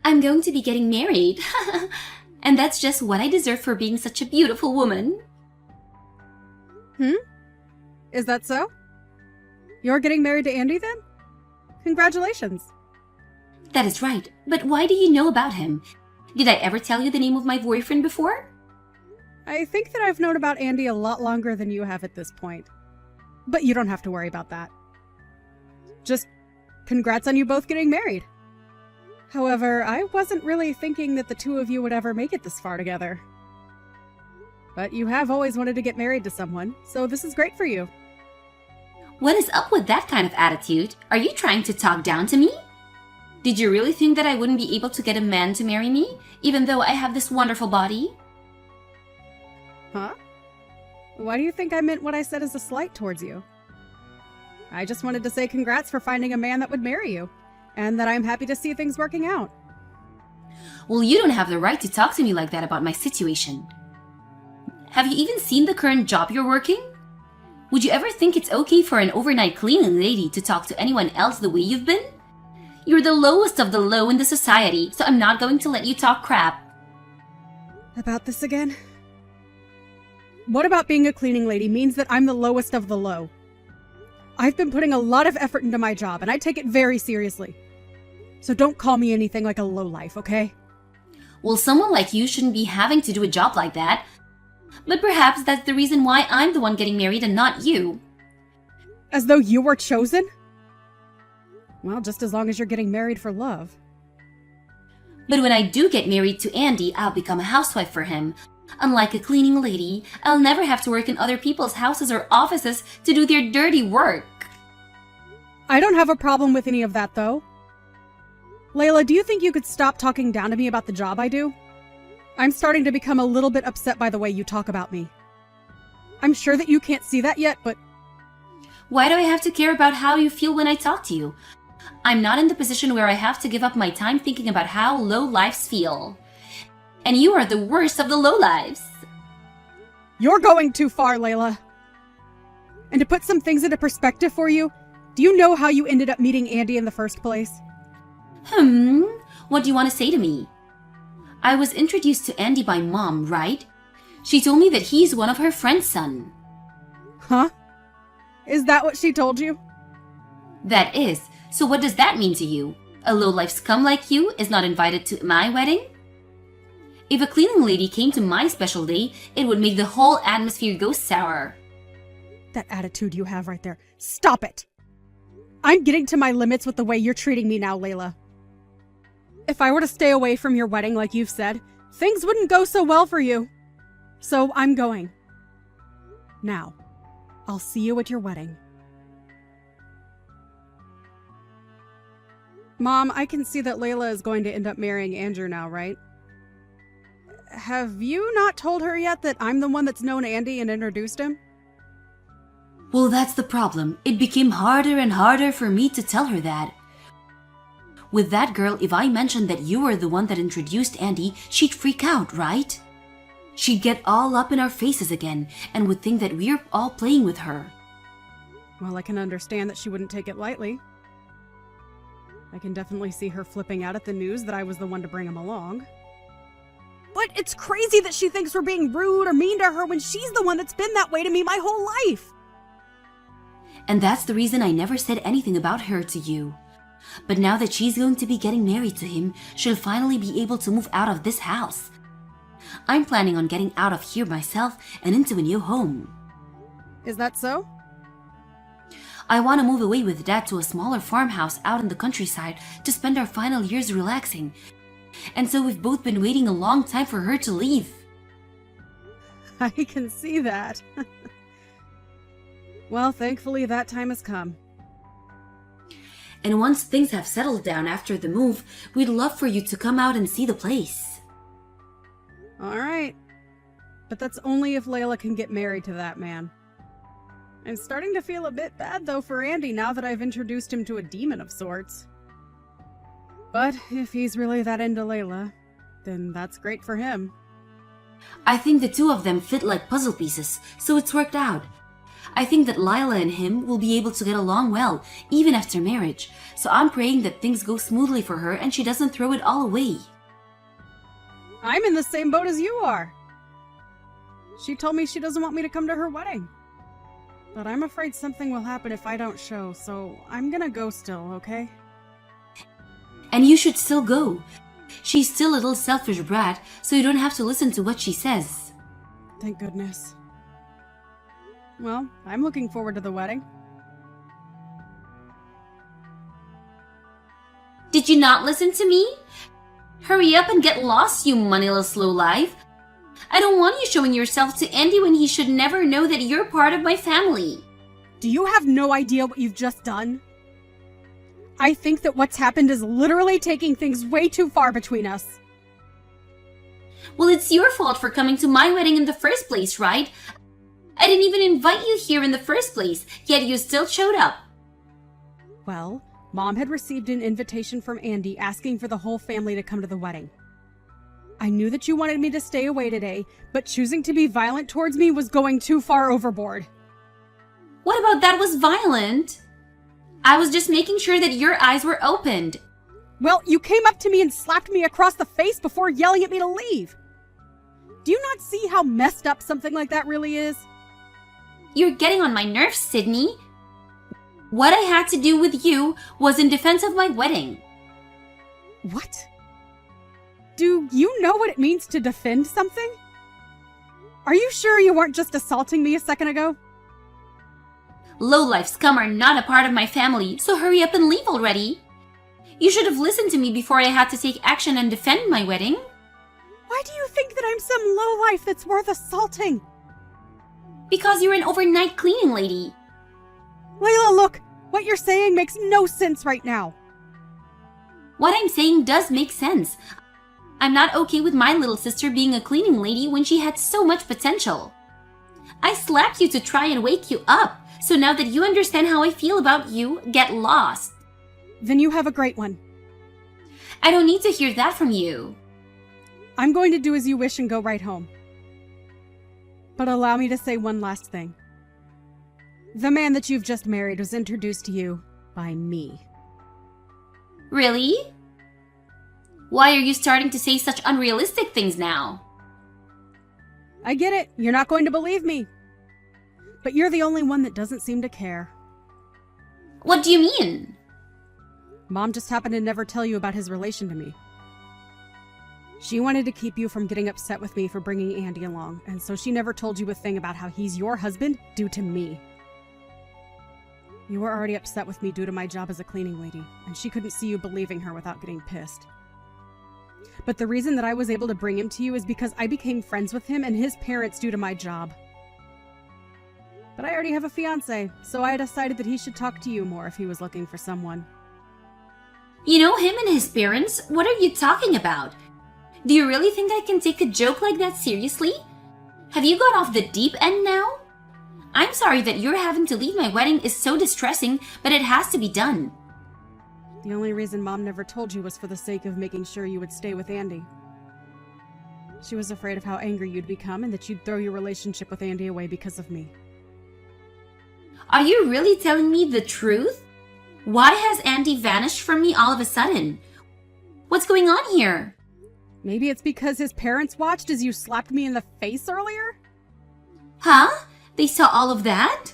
I'm going to be getting married. And that's just what I deserve for being such a beautiful woman. Is that so? You're getting married to Andy then? Congratulations. That is right, but why do you know about him? Did I ever tell you the name of my boyfriend before? I think that I've known about Andy a lot longer than you have at this point. But you don't have to worry about that. Just congrats on you both getting married. However, I wasn't really thinking that the two of you would ever make it this far together. But you have always wanted to get married to someone, so this is great for you. What is up with that kind of attitude? Are you trying to talk down to me? Did you really think that I wouldn't be able to get a man to marry me, even though I have this wonderful body? Huh? Why do you think I meant what I said as a slight towards you? I just wanted to say congrats for finding a man that would marry you, and that I'm happy to see things working out. Well, you don't have the right to talk to me like that about my situation. Have you even seen the current job you're working? Would you ever think it's okay for an overnight cleaning lady to talk to anyone else the way you've been? You're the lowest of the low in the society, so I'm not going to let you talk crap. About this again? What about being a cleaning lady means that I'm the lowest of the low? I've been putting a lot of effort into my job, and I take it very seriously. So don't call me anything like a lowlife, okay? Well, someone like you shouldn't be having to do a job like that. But perhaps that's the reason why I'm the one getting married and not you. As though you were chosen? Well, just as long as you're getting married for love. But when I do get married to Andy, I'll become a housewife for him. Unlike a cleaning lady, I'll never have to work in other people's houses or offices to do their dirty work. I don't have a problem with any of that, though. Layla, do you think you could stop talking down to me about the job I do? I'm starting to become a little bit upset by the way you talk about me. I'm sure that you can't see that yet, but... Why do I have to care about how you feel when I talk to you? I'm not in the position where I have to give up my time thinking about how low lives feel. And you are the worst of the low lives. You're going too far, Layla. And to put some things into perspective for you, do you know how you ended up meeting Andy in the first place? What do you want to say to me? I was introduced to Andy by Mom, right? She told me that he's one of her friend's son. Huh? Is that what she told you? That is. So what does that mean to you? A low-life scum like you is not invited to my wedding? If a cleaning lady came to my special day, it would make the whole atmosphere go sour. That attitude you have right there. Stop it! I'm getting to my limits with the way you're treating me now, Layla. If I were to stay away from your wedding like you've said, things wouldn't go so well for you. So I'm going. Now, I'll see you at your wedding. Mom, I can see that Layla is going to end up marrying Andrew now, right? Have you not told her yet that I'm the one that's known Andy and introduced him? Well, that's the problem. It became harder and harder for me to tell her that. With that girl, if I mentioned that you were the one that introduced Andy, she'd freak out, right? She'd get all up in our faces again and would think that we're all playing with her. Well, I can understand that she wouldn't take it lightly. I can definitely see her flipping out at the news that I was the one to bring him along. But it's crazy that she thinks we're being rude or mean to her when she's the one that's been that way to me my whole life. And that's the reason I never said anything about her to you. But now that she's going to be getting married to him, she'll finally be able to move out of this house. I'm planning on getting out of here myself and into a new home. Is that so? I want to move away with Dad to a smaller farmhouse out in the countryside to spend our final years relaxing. And so we've both been waiting a long time for her to leave. I can see that. Well, thankfully that time has come. And once things have settled down after the move, we'd love for you to come out and see the place. All right. But that's only if Layla can get married to that man. I'm starting to feel a bit bad, though, for Andy now that I've introduced him to a demon of sorts. But if he's really that into Layla, then that's great for him. I think the two of them fit like puzzle pieces, so it's worked out. I think that Lila and him will be able to get along well, even after marriage. So I'm praying that things go smoothly for her and she doesn't throw it all away. I'm in the same boat as you are. She told me she doesn't want me to come to her wedding. But I'm afraid something will happen if I don't show, so I'm gonna go still, okay? And you should still go. She's still a little selfish brat, so you don't have to listen to what she says. Thank goodness. Well, I'm looking forward to the wedding. Did you not listen to me? Hurry up and get lost, you money little slow life. I don't want you showing yourself to Andy when he should never know that you're part of my family. Do you have no idea what you've just done? I think that what's happened is literally taking things way too far between us. Well, it's your fault for coming to my wedding in the first place, right? I didn't even invite you here in the first place, yet you still showed up. Well, Mom had received an invitation from Andy asking for the whole family to come to the wedding. I knew that you wanted me to stay away today, but choosing to be violent towards me was going too far overboard. What about that was violent? I was just making sure that your eyes were opened. Well, you came up to me and slapped me across the face before yelling at me to leave. Do you not see how messed up something like that really is? You're getting on my nerves, Sydney. What I had to do with you was in defense of my wedding. What? Do you know what it means to defend something? Are you sure you weren't just assaulting me a second ago? Low-life scum are not a part of my family, so hurry up and leave already. You should have listened to me before I had to take action and defend my wedding. Why do you think that I'm some lowlife that's worth assaulting? Because you're an overnight cleaning lady. Layla, look! What you're saying makes no sense right now. What I'm saying does make sense. I'm not okay with my little sister being a cleaning lady when she had so much potential. I slapped you to try and wake you up, so now that you understand how I feel about you, get lost. Then you have a great one. I don't need to hear that from you. I'm going to do as you wish and go right home. But allow me to say one last thing. The man that you've just married was introduced to you by me. Really? Why are you starting to say such unrealistic things now? I get it. You're not going to believe me. But you're the only one that doesn't seem to care. What do you mean? Mom just happened to never tell you about his relation to me. She wanted to keep you from getting upset with me for bringing Andy along, and so she never told you a thing about how he's your husband due to me. You were already upset with me due to my job as a cleaning lady, and she couldn't see you believing her without getting pissed. But the reason that I was able to bring him to you is because I became friends with him and his parents due to my job. But I already have a fiancé, so I decided that he should talk to you more if he was looking for someone. You know him and his parents? What are you talking about? Do you really think I can take a joke like that seriously? Have you got off the deep end now? I'm sorry that you're having to leave my wedding is so distressing, but it has to be done. The only reason Mom never told you was for the sake of making sure you would stay with Andy. She was afraid of how angry you'd become and that you'd throw your relationship with Andy away because of me. Are you really telling me the truth? Why has Andy vanished from me all of a sudden? What's going on here? Maybe it's because his parents watched as you slapped me in the face earlier? Huh? They saw all of that?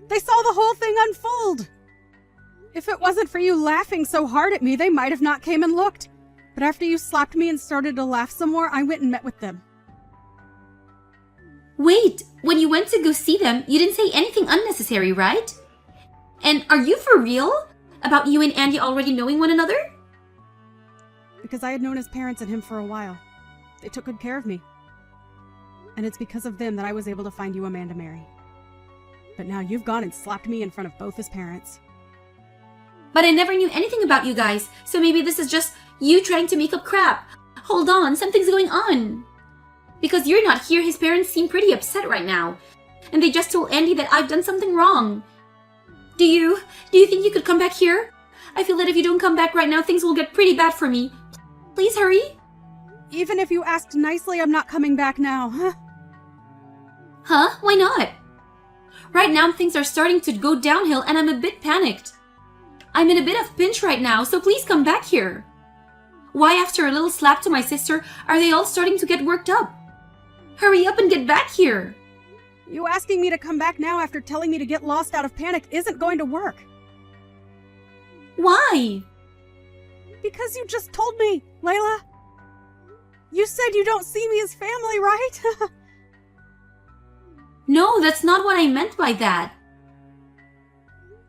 They saw the whole thing unfold! If it wasn't for you laughing so hard at me, they might have not came and looked. But after you slapped me and started to laugh some more, I went and met with them. Wait, when you went to go see them, you didn't say anything unnecessary, right? And are you for real? About you and Andy already knowing one another? Because I had known his parents and him for a while. They took good care of me. And it's because of them that I was able to find you a man to marry. But now you've gone and slapped me in front of both his parents. But I never knew anything about you guys, so maybe this is just you trying to make up crap. Hold on, something's going on. Because you're not here, his parents seem pretty upset right now. And they just told Andy that I've done something wrong. Do you think you could come back here? I feel that if you don't come back right now, things will get pretty bad for me. Please hurry. Even if you asked nicely, I'm not coming back now, huh? Huh? Why not? Right now things are starting to go downhill and I'm a bit panicked. I'm in a bit of pinch right now, so please come back here. Why, after a little slap to my sister, are they all starting to get worked up? Hurry up and get back here. You asking me to come back now after telling me to get lost out of panic isn't going to work. Why? Because you just told me, Layla. You said you don't see me as family, right? No, that's not what I meant by that.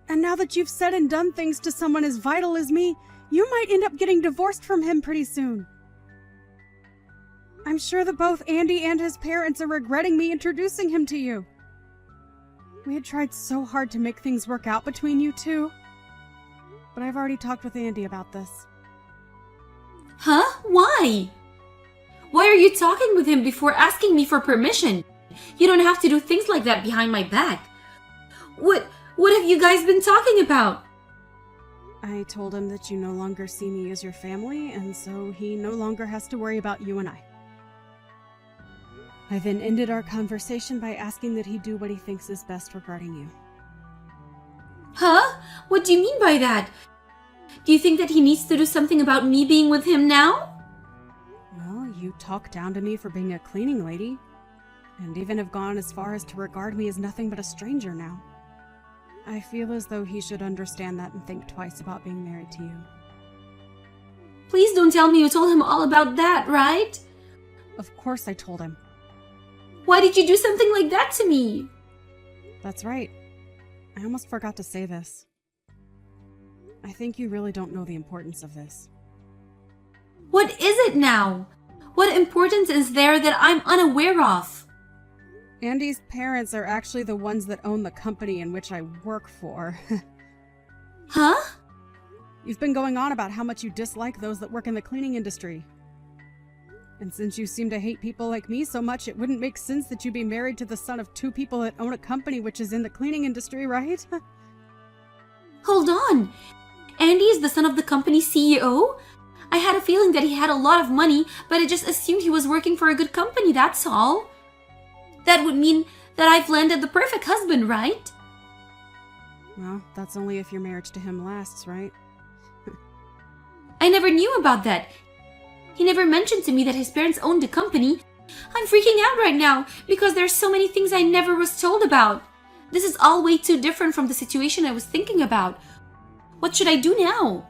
And now that you've said and done things to someone as vital as me, you might end up getting divorced from him pretty soon. I'm sure that both Andy and his parents are regretting me introducing him to you. We had tried so hard to make things work out between you two. But I've already talked with Andy about this. Huh? Why? Why are you talking with him before asking me for permission? You don't have to do things like that behind my back. What have you guys been talking about? I told him that you no longer see me as your family, and so he no longer has to worry about you and I. I then ended our conversation by asking that he do what he thinks is best regarding you. Huh? What do you mean by that? Do you think that he needs to do something about me being with him now? Well, you talk down to me for being a cleaning lady, and even have gone as far as to regard me as nothing but a stranger now. I feel as though he should understand that and think twice about being married to you. Please don't tell me you told him all about that, right? Of course I told him. Why did you do something like that to me? That's right. I almost forgot to say this. I think you really don't know the importance of this. What is it now? What importance is there that I'm unaware of? Andy's parents are actually the ones that own the company in which I work for. Huh? You've been going on about how much you dislike those that work in the cleaning industry. And since you seem to hate people like me so much, it wouldn't make sense that you be married to the son of two people that own a company which is in the cleaning industry, right? Hold on. Andy is the son of the company's CEO? I had a feeling that he had a lot of money, but I just assumed he was working for a good company, that's all. That would mean that I've landed the perfect husband, right? Well, that's only if your marriage to him lasts, right? I never knew about that. He never mentioned to me that his parents owned a company. I'm freaking out right now because there's so many things I never was told about. This is all way too different from the situation I was thinking about. What should I do now?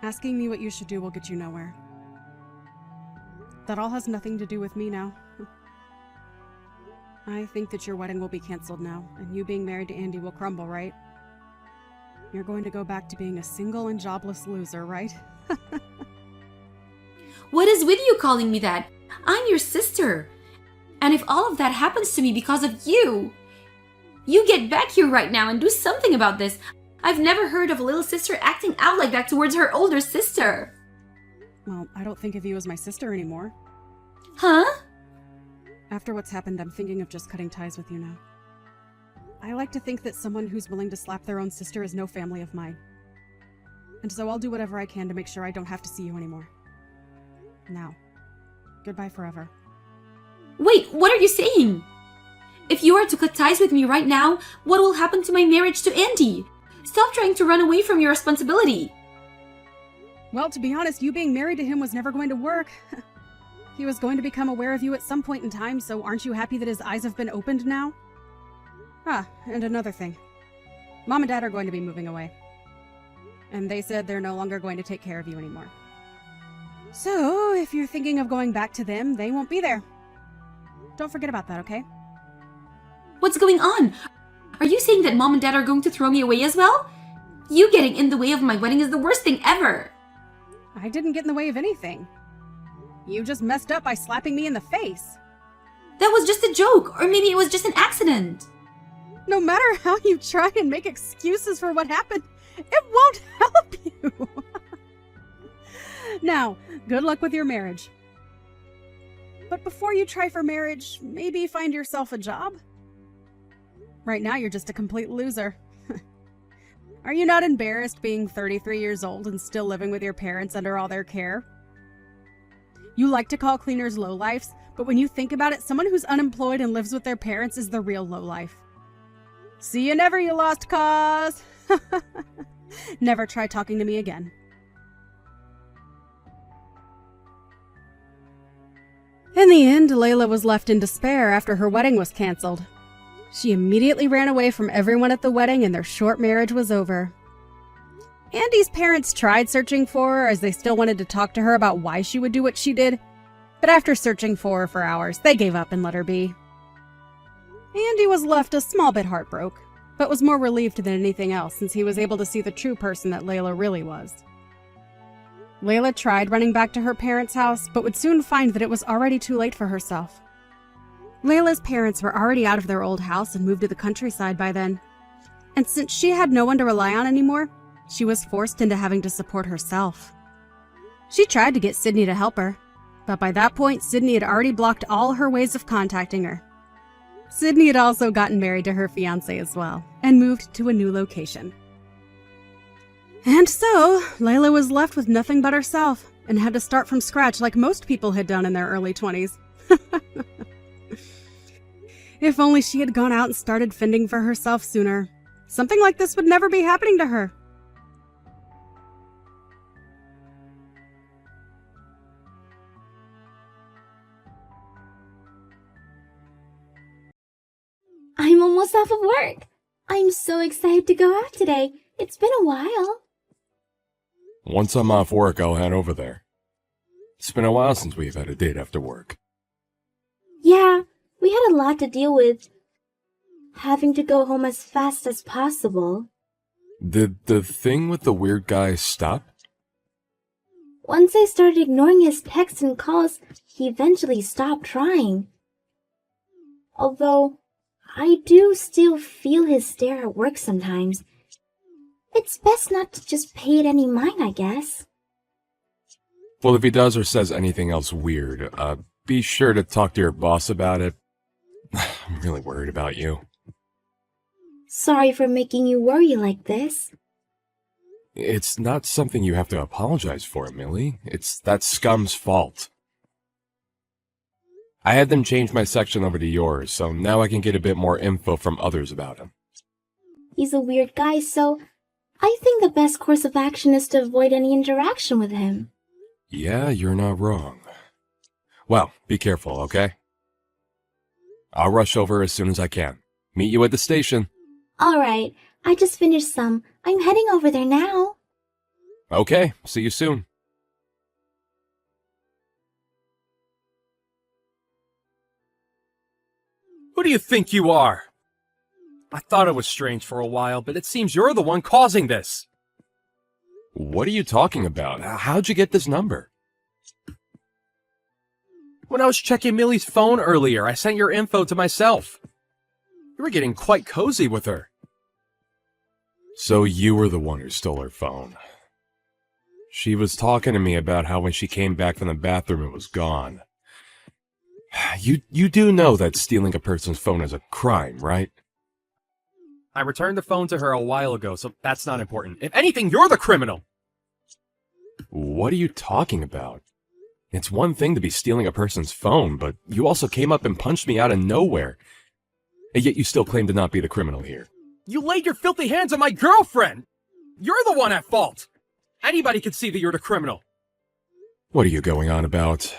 Asking me what you should do will get you nowhere. That all has nothing to do with me now. I think that your wedding will be canceled now, and you being married to Andy will crumble, right? You're going to go back to being a single and jobless loser, right? What is with you calling me that? I'm your sister. And if all of that happens to me because of you, you get back here right now and do something about this. I've never heard of a little sister acting out like that towards her older sister. Well, I don't think of you as my sister anymore. Huh? After what's happened, I'm thinking of just cutting ties with you now. I like to think that someone who's willing to slap their own sister is no family of mine. And so I'll do whatever I can to make sure I don't have to see you anymore. Now, goodbye forever. Wait, what are you saying? If you are to cut ties with me right now, what will happen to my marriage to Andy? Stop trying to run away from your responsibility. Well, to be honest, you being married to him was never going to work. He was going to become aware of you at some point in time, so aren't you happy that his eyes have been opened now? Ah, and another thing. Mom and Dad are going to be moving away. And they said they're no longer going to take care of you anymore. So, if you're thinking of going back to them, they won't be there. Don't forget about that, okay? What's going on? Are you saying that Mom and Dad are going to throw me away as well? You getting in the way of my wedding is the worst thing ever. I didn't get in the way of anything. You just messed up by slapping me in the face. That was just a joke, or maybe it was just an accident. No matter how you try and make excuses for what happened, it won't help you. Now, good luck with your marriage. But before you try for marriage, maybe find yourself a job? Right now, you're just a complete loser. Are you not embarrassed being 33 years old and still living with your parents under all their care? You like to call cleaners lowlifes, but when you think about it, someone who's unemployed and lives with their parents is the real lowlife. See you never, you lost cause. Never try talking to me again. In the end, Layla was left in despair after her wedding was canceled. She immediately ran away from everyone at the wedding and their short marriage was over. Andy's parents tried searching for her as they still wanted to talk to her about why she would do what she did, but after searching for her for hours, they gave up and let her be. Andy was left a small bit heartbroken, but was more relieved than anything else since he was able to see the true person that Layla really was. Layla tried running back to her parents' house, but would soon find that it was already too late for herself. Layla's parents were already out of their old house and moved to the countryside by then. And since she had no one to rely on anymore, she was forced into having to support herself. She tried to get Sydney to help her, but by that point, Sydney had already blocked all her ways of contacting her. Sydney had also gotten married to her fiancé as well, and moved to a new location. And so, Layla was left with nothing but herself, and had to start from scratch like most people had done in their early 20s. If only she had gone out and started fending for herself sooner. Something like this would never be happening to her. I'm almost off of work. I'm so excited to go out today. It's been a while. Once I'm off work, I'll head over there. It's been a while since we've had a date after work. Yeah, we had a lot to deal with. Having to go home as fast as possible. Did the thing with the weird guy stop? Once I started ignoring his texts and calls, he eventually stopped trying. Although, I do still feel his stare at work sometimes. It's best not to just pay it any mind, I guess. Well, if he does or says anything else weird, be sure to talk to your boss about it. I'm really worried about you. Sorry for making you worry like this. It's not something you have to apologize for, Millie. It's that scum's fault. I had them change my section over to yours, so now I can get a bit more info from others about him. He's a weird guy, so I think the best course of action is to avoid any interaction with him. Yeah, you're not wrong. Well, be careful, okay? I'll rush over as soon as I can. Meet you at the station. Alright, I just finished some. I'm heading over there now. Okay, see you soon. Who do you think you are? I thought it was strange for a while, but it seems you're the one causing this. What are you talking about? How'd you get this number? When I was checking Millie's phone earlier, I sent your info to myself. You were getting quite cozy with her. So you were the one who stole her phone. She was talking to me about how when she came back from the bathroom it was gone. You do know that stealing a person's phone is a crime, right? I returned the phone to her a while ago, so that's not important. If anything, you're the criminal! What are you talking about? It's one thing to be stealing a person's phone, but you also came up and punched me out of nowhere. And yet you still claim to not be the criminal here. You laid your filthy hands on my girlfriend! You're the one at fault! Anybody can see that you're the criminal. What are you going on about?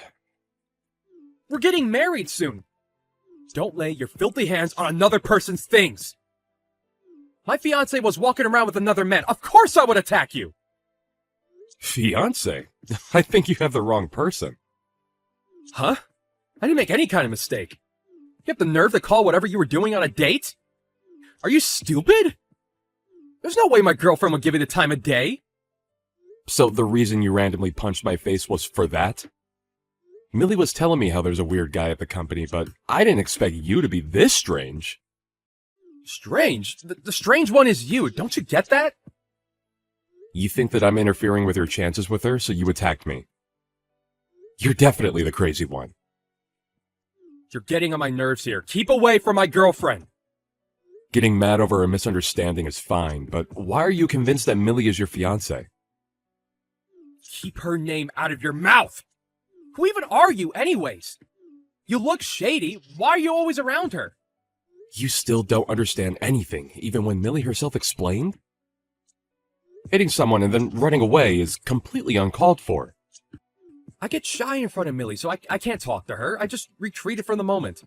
We're getting married soon. Don't lay your filthy hands on another person's things. My fiancé was walking around with another man. Of course I would attack you! Fiancé? I think you have the wrong person. Huh? I didn't make any kind of mistake. You have the nerve to call whatever you were doing on a date? Are you stupid? There's no way my girlfriend would give you the time of day. So the reason you randomly punched my face was for that? Millie was telling me how there's a weird guy at the company, but I didn't expect you to be this strange. Strange? The strange one is you. Don't you get that? You think that I'm interfering with your chances with her, so you attacked me. You're definitely the crazy one. You're getting on my nerves here. Keep away from my girlfriend. Getting mad over a misunderstanding is fine, but why are you convinced that Millie is your fiancé? Keep her name out of your mouth! Who even are you anyways? You look shady. Why are you always around her? You still don't understand anything, even when Millie herself explained? Hitting someone and then running away is completely uncalled for. I get shy in front of Millie, so I can't talk to her. I just retreated from the moment.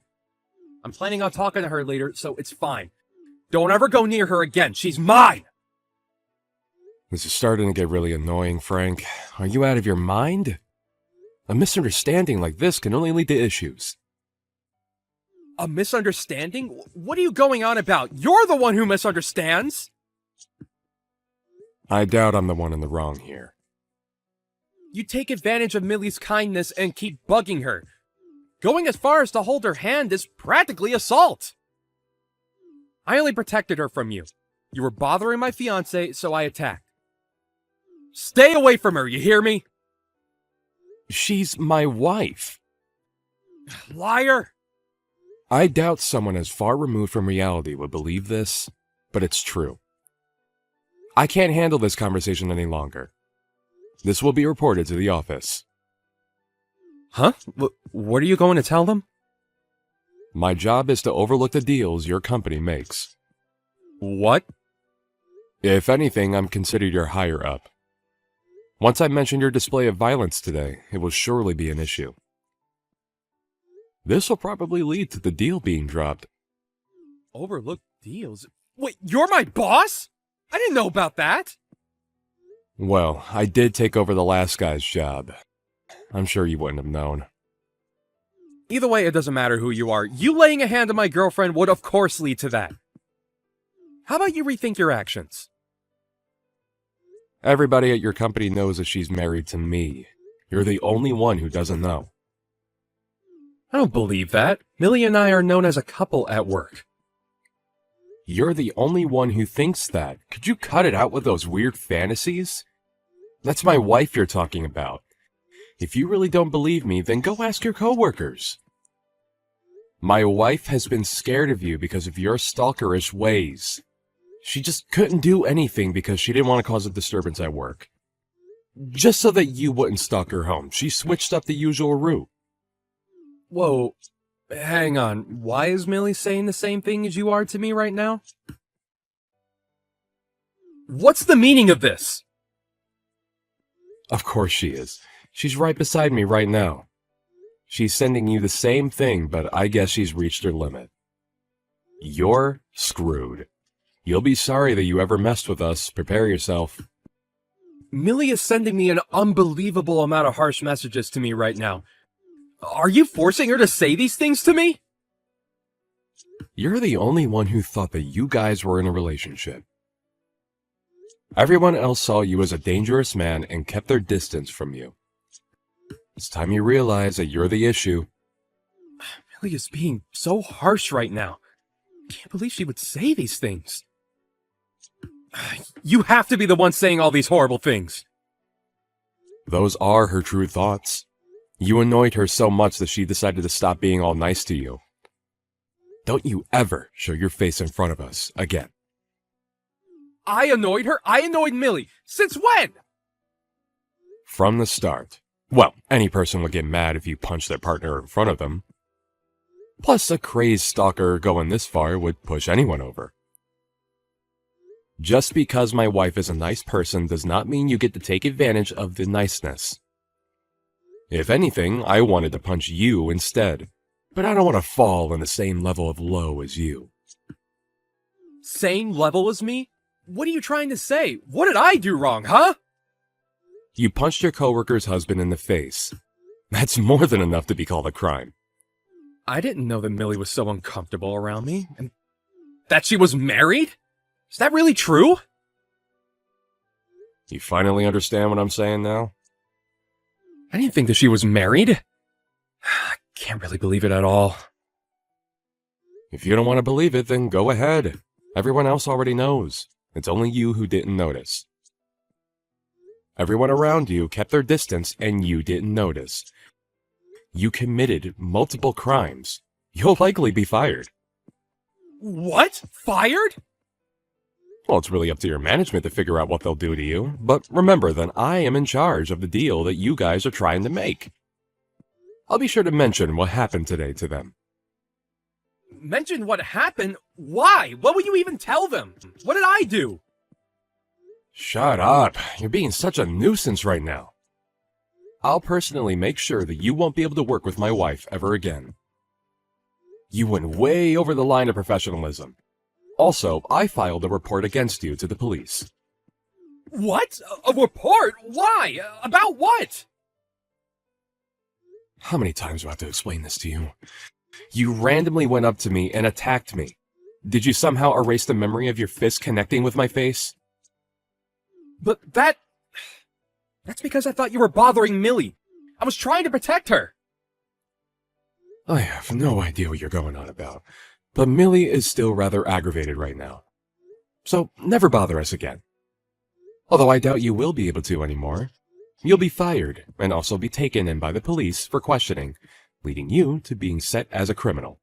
I'm planning on talking to her later, so it's fine. Don't ever go near her again. She's mine! This is starting to get really annoying, Frank. Are you out of your mind? A misunderstanding like this can only lead to issues. A misunderstanding? What are you going on about? You're the one who misunderstands! I doubt I'm the one in the wrong here. You take advantage of Millie's kindness and keep bugging her. Going as far as to hold her hand is practically assault. I only protected her from you. You were bothering my fiancé, so I attacked. Stay away from her, you hear me? She's my wife. Liar! I doubt someone as far removed from reality would believe this, but it's true. I can't handle this conversation any longer. This will be reported to the office. Huh? What are you going to tell them? My job is to overlook the deals your company makes. What? If anything, I'm considered your higher up. Once I mention your display of violence today, it will surely be an issue. This will probably lead to the deal being dropped. Overlooked deals? Wait, you're my boss? I didn't know about that. Well, I did take over the last guy's job. I'm sure you wouldn't have known. Either way, it doesn't matter who you are. You laying a hand on my girlfriend would of course lead to that. How about you rethink your actions? Everybody at your company knows that she's married to me. You're the only one who doesn't know. I don't believe that. Millie and I are known as a couple at work. You're the only one who thinks that. Could you cut it out with those weird fantasies? That's my wife you're talking about. If you really don't believe me, then go ask your coworkers. My wife has been scared of you because of your stalkerish ways. She just couldn't do anything because she didn't want to cause a disturbance at work. Just so that you wouldn't stalk her home, she switched up the usual route. Whoa, hang on. Why is Millie saying the same thing as you are to me right now? What's the meaning of this? Of course she is. She's right beside me right now. She's sending you the same thing, but I guess she's reached her limit. You're screwed. You'll be sorry that you ever messed with us. Prepare yourself. Millie is sending me an unbelievable amount of harsh messages to me right now. Are you forcing her to say these things to me? You're the only one who thought that you guys were in a relationship. Everyone else saw you as a dangerous man and kept their distance from you. It's time you realize that you're the issue. Millie is being so harsh right now. I can't believe she would say these things. You have to be the one saying all these horrible things. Those are her true thoughts. You annoyed her so much that she decided to stop being all nice to you. Don't you ever show your face in front of us again. I annoyed her? I annoyed Millie. Since when? From the start. Well, any person would get mad if you punched their partner in front of them. Plus, a crazed stalker going this far would push anyone over. Just because my wife is a nice person does not mean you get to take advantage of the niceness. If anything, I wanted to punch you instead, but I don't want to fall on the same level of low as you. Same level as me? What are you trying to say? What did I do wrong, huh? You punched your coworker's husband in the face. That's more than enough to be called a crime. I didn't know that Millie was so uncomfortable around me, and that she was married? Is that really true? You finally understand what I'm saying now? I didn't think that she was married. I can't really believe it at all. If you don't want to believe it, then go ahead. Everyone else already knows. It's only you who didn't notice. Everyone around you kept their distance and you didn't notice. You committed multiple crimes. You'll likely be fired. What? Fired? Well, it's really up to your management to figure out what they'll do to you, but remember that I am in charge of the deal that you guys are trying to make. I'll be sure to mention what happened today to them. mention what happened. Why? What would you even tell them? What did I do? Shut up. You're being such a nuisance right now. I'll personally make sure that you won't be able to work with my wife ever again. You went way over the line of professionalism. Also, I filed a report against you to the police. What? A report? Why? About what? How many times do I have to explain this to you? You randomly went up to me and attacked me. Did you somehow erase the memory of your fist connecting with my face? But that's because I thought you were bothering Millie. I was trying to protect her. I have no idea what you're going on about, but Millie is still rather aggravated right now. So never bother us again. Although I doubt you will be able to anymore. You'll be fired and also be taken in by the police for questioning, leading you to being set as a criminal.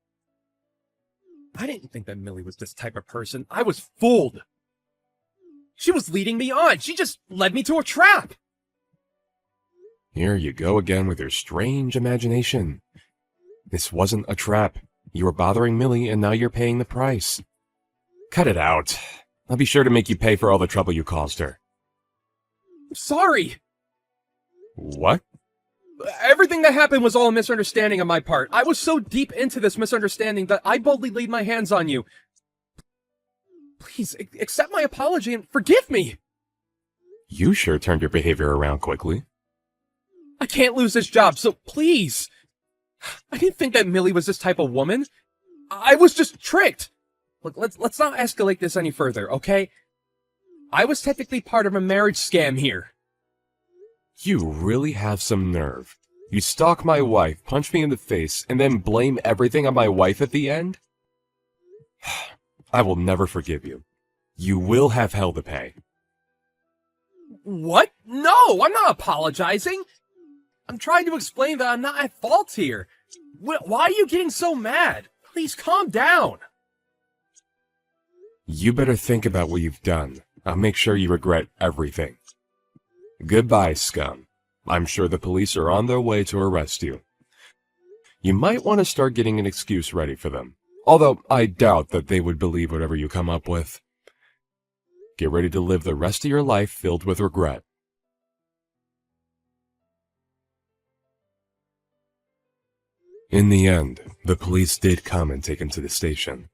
I didn't think that Millie was this type of person. I was fooled. She was leading me on. She just led me to a trap. Here you go again with your strange imagination. This wasn't a trap. You were bothering Millie and now you're paying the price. Cut it out. I'll be sure to make you pay for all the trouble you caused her. Sorry. What? Everything that happened was all a misunderstanding on my part. I was so deep into this misunderstanding that I boldly laid my hands on you. Please, accept my apology and forgive me. You sure turned your behavior around quickly. I can't lose this job, so please. I didn't think that Millie was this type of woman. I was just tricked. Look, let's not escalate this any further, okay? I was technically part of a marriage scam here. You really have some nerve. You stalk my wife, punch me in the face, and then blame everything on my wife at the end? I will never forgive you. You will have hell to pay. What? No, I'm not apologizing. I'm trying to explain that I'm not at fault here. Why are you getting so mad? Please calm down. You better think about what you've done. I'll make sure you regret everything. Goodbye, scum. I'm sure the police are on their way to arrest you. You might want to start getting an excuse ready for them, although I doubt that they would believe whatever you come up with. Get ready to live the rest of your life filled with regret. In the end, the police did come and take him to the station.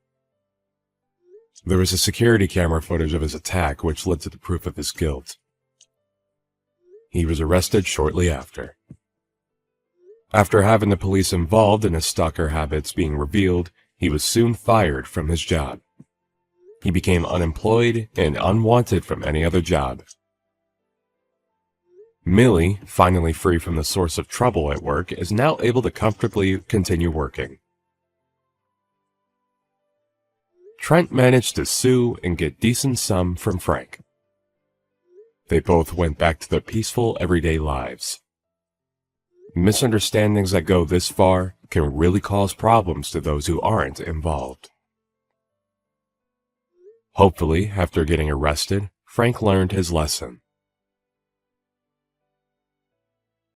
There was a security camera footage of his attack which led to the proof of his guilt. He was arrested shortly after. After having the police involved in his stalker habits being revealed, he was soon fired from his job. He became unemployed and unwanted from any other job. Millie, finally free from the source of trouble at work, is now able to comfortably continue working. Trent managed to sue and get decent sum from Frank. They both went back to their peaceful, everyday lives. Misunderstandings that go this far can really cause problems to those who aren't involved. Hopefully, after getting arrested, Frank learned his lesson.